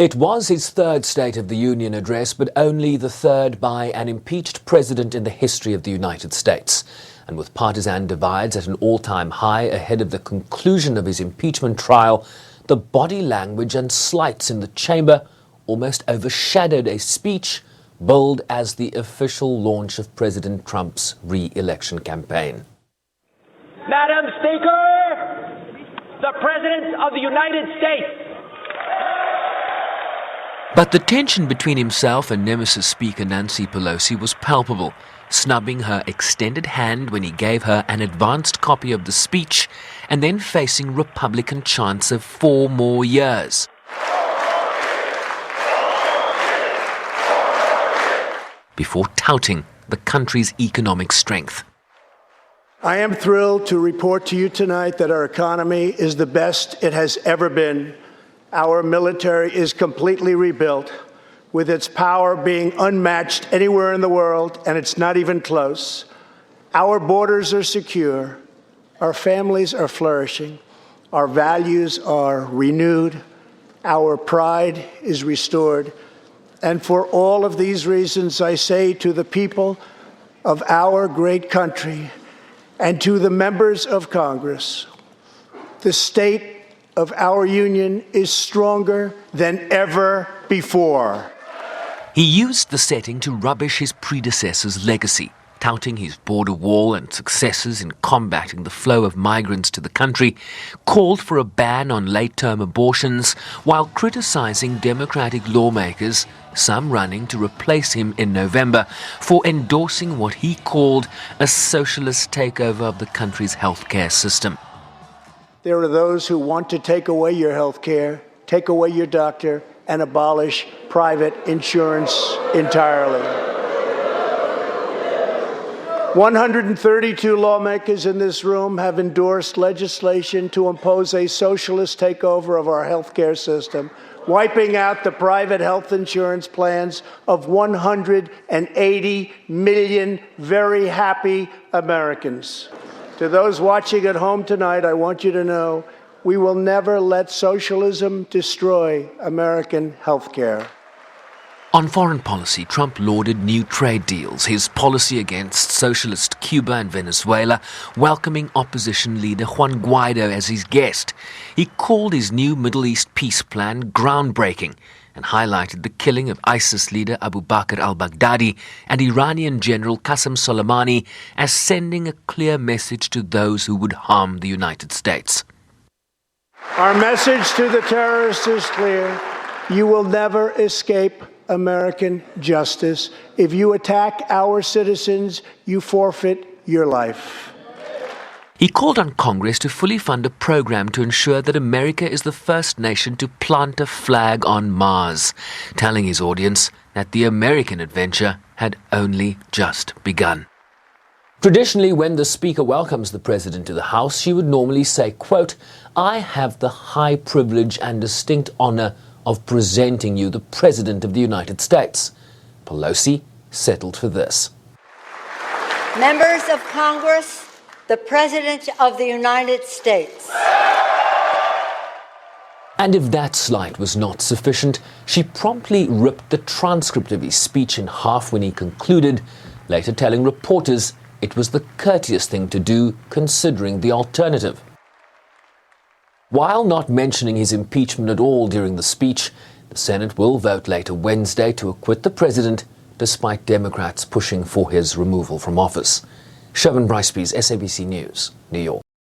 It was his third State of the Union address, but only the third by an impeached president in the history of the United States. And with partisan divides at an all-time high ahead of the conclusion of his impeachment trial, the body language and slights in the chamber almost overshadowed a speech billed as the official launch of President Trump's re-election campaign. Madam Speaker, the President of the United States. But the tension between himself and Nemesis Speaker Nancy Pelosi was palpable, snubbing her extended hand when he gave her an advanced copy of the speech and then facing Republican chants of 4 more years. Before touting the country's economic strength. I am thrilled to report to you tonight that our economy is the best it has ever been. Our military is completely rebuilt, with its power being unmatched anywhere in the world, and it's not even close. Our borders are secure. Our families are flourishing. Our values are renewed. Our pride is restored. And for all of these reasons, I say to the people of our great country and to the members of Congress, the state of our union is stronger than ever before. He used the setting to rubbish his predecessor's legacy, touting his border wall and successes in combating the flow of migrants to the country, called for a ban on late-term abortions, while criticizing Democratic lawmakers, some running to replace him in November, for endorsing what he called a socialist takeover of the country's healthcare system. There are those who want to take away your health care, take away your doctor, and abolish private insurance entirely. 132 lawmakers in this room have endorsed legislation to impose a socialist takeover of our health care system, wiping out the private health insurance plans of 180 million very happy Americans. To those watching at home tonight, I want you to know we will never let socialism destroy American health care. On foreign policy, Trump lauded new trade deals, his policy against socialist Cuba and Venezuela, welcoming opposition leader Juan Guaido as his guest. He called his new Middle East peace plan groundbreaking and highlighted the killing of ISIS leader Abu Bakr al-Baghdadi and Iranian General Qasem Soleimani as sending a clear message to those who would harm the United States. Our message to the terrorists is clear. You will never escape American justice. If you attack our citizens, you forfeit your life. He called on Congress to fully fund a program to ensure that America is the first nation to plant a flag on Mars, telling his audience that the American adventure had only just begun. Traditionally, when the Speaker welcomes the President to the House, she would normally say, quote, "I have the high privilege and distinct honor of presenting you the President of the United States." Pelosi settled for this. Members of Congress, the President of the United States. And if that slight was not sufficient, she promptly ripped the transcript of his speech in half when he concluded, later telling reporters it was the courteous thing to do considering the alternative. While not mentioning his impeachment at all during the speech, the Senate will vote later Wednesday to acquit the president, despite Democrats pushing for his removal from office. Bryce-Pease, SABC News, New York.